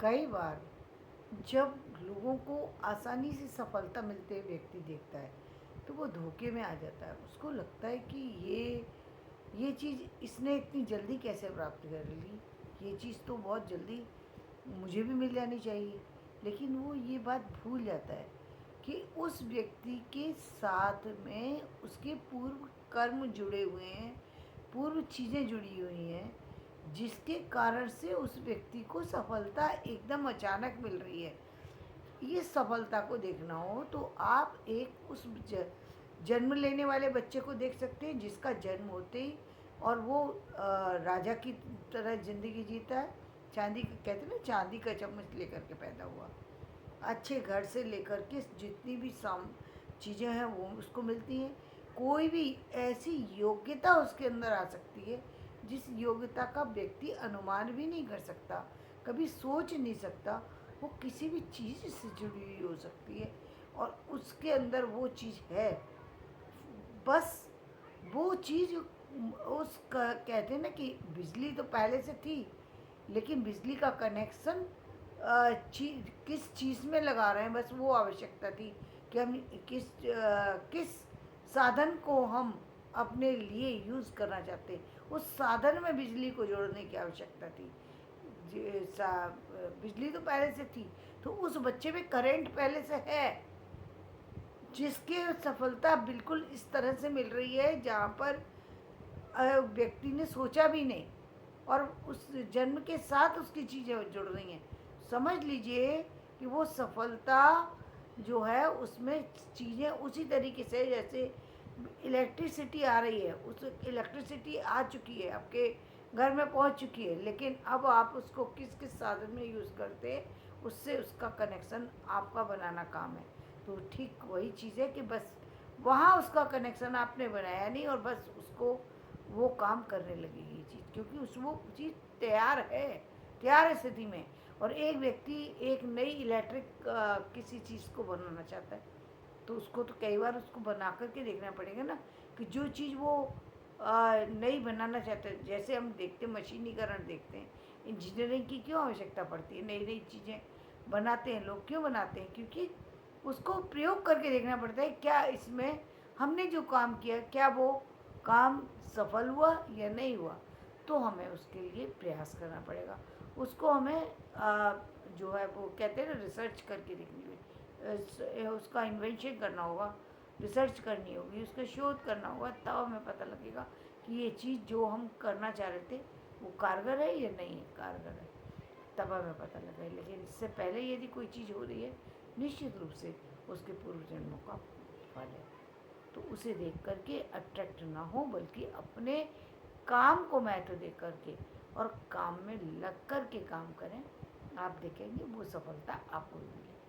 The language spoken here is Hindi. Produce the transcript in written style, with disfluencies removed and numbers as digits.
कई बार जब लोगों को आसानी से सफलता मिलते हुए व्यक्ति देखता है तो वो धोखे में आ जाता है। उसको लगता है कि ये चीज़ इसने इतनी जल्दी कैसे प्राप्त कर ली, ये चीज़ तो बहुत जल्दी मुझे भी मिल जानी चाहिए। लेकिन वो ये बात भूल जाता है कि उस व्यक्ति के साथ में उसके पूर्व कर्म जुड़े हुए हैं, पूर्व चीज़ें जुड़ी हुई हैं, जिसके कारण से उस व्यक्ति को सफलता एकदम अचानक मिल रही है। ये सफलता को देखना हो तो आप एक उस जन्म लेने वाले बच्चे को देख सकते हैं जिसका जन्म होते ही और वो राजा की तरह ज़िंदगी जीता है। चांदी कहते हैं ना, चांदी का चम्मच लेकर के पैदा हुआ। अच्छे घर से लेकर के जितनी भी साम चीज़ें हैं वो उसको मिलती हैं। कोई भी ऐसी योग्यता उसके अंदर आ सकती है जिस योग्यता का व्यक्ति अनुमान भी नहीं कर सकता, कभी सोच नहीं सकता। वो किसी भी चीज़ से जुड़ी हुई हो सकती है और उसके अंदर वो चीज़ है। बस वो चीज़ कहते हैं ना कि बिजली तो पहले से थी, लेकिन बिजली का कनेक्शन किस चीज़ में लगा रहे हैं, बस वो आवश्यकता थी कि हम किस साधन को हम अपने लिए यूज़ करना चाहते हैं। उस साधन में बिजली को जोड़ने की आवश्यकता थी। बिजली तो पहले से थी, तो उस बच्चे में करंट पहले से है, जिसके सफलता बिल्कुल इस तरह से मिल रही है जहाँ पर व्यक्ति ने सोचा भी नहीं और उस जन्म के साथ उसकी चीज़ें जुड़ रही हैं। समझ लीजिए कि वो सफलता जो है उसमें चीज़ें उसी तरीके से जैसे इलेक्ट्रिसिटी आ रही है, उस इलेक्ट्रिसिटी आ चुकी है, आपके घर में पहुंच चुकी है, लेकिन अब आप उसको किस किस साधन में यूज़ करते हैं, उससे उसका कनेक्शन आपका बनाना काम है। तो ठीक वही चीज़ है कि बस वहाँ उसका कनेक्शन आपने बनाया नहीं और बस उसको वो काम करने लगेगी ये चीज़, क्योंकि उस वो चीज़ तैयार है स्थिति में। और एक व्यक्ति एक नई इलेक्ट्रिक किसी चीज़ को बनाना चाहता है तो उसको तो कई बार उसको बना करके देखना पड़ेगा ना कि जो चीज़ वो नई बनाना चाहते हैं। जैसे हम देखते हैं मशीनीकरण देखते हैं, इंजीनियरिंग की क्यों आवश्यकता पड़ती है, नई नई चीज़ें बनाते हैं लोग, क्यों बनाते हैं? क्योंकि उसको प्रयोग करके देखना पड़ता है क्या इसमें हमने जो काम किया क्या वो काम सफल हुआ या नहीं हुआ। तो हमें उसके लिए प्रयास करना पड़ेगा, उसको हमें जो है वो कहते हैं ना रिसर्च करके देखनी होगी, उसका इन्वेंशन करना होगा, रिसर्च करनी होगी, उसका शोध करना होगा, तब हमें पता लगेगा कि ये चीज़ जो हम करना चाह रहे थे वो कारगर है या नहीं कारगर है, तब हमें पता लगे। लेकिन इससे पहले यदि कोई चीज़ हो रही है, निश्चित रूप से उसके पूर्व जन्मों का फल है। तो उसे देख करके अट्रैक्ट ना हो, बल्कि अपने काम को महत्व दे करके और काम में लग कर के काम करें। आप देखेंगे वो सफलता आपको भी मिलेगी।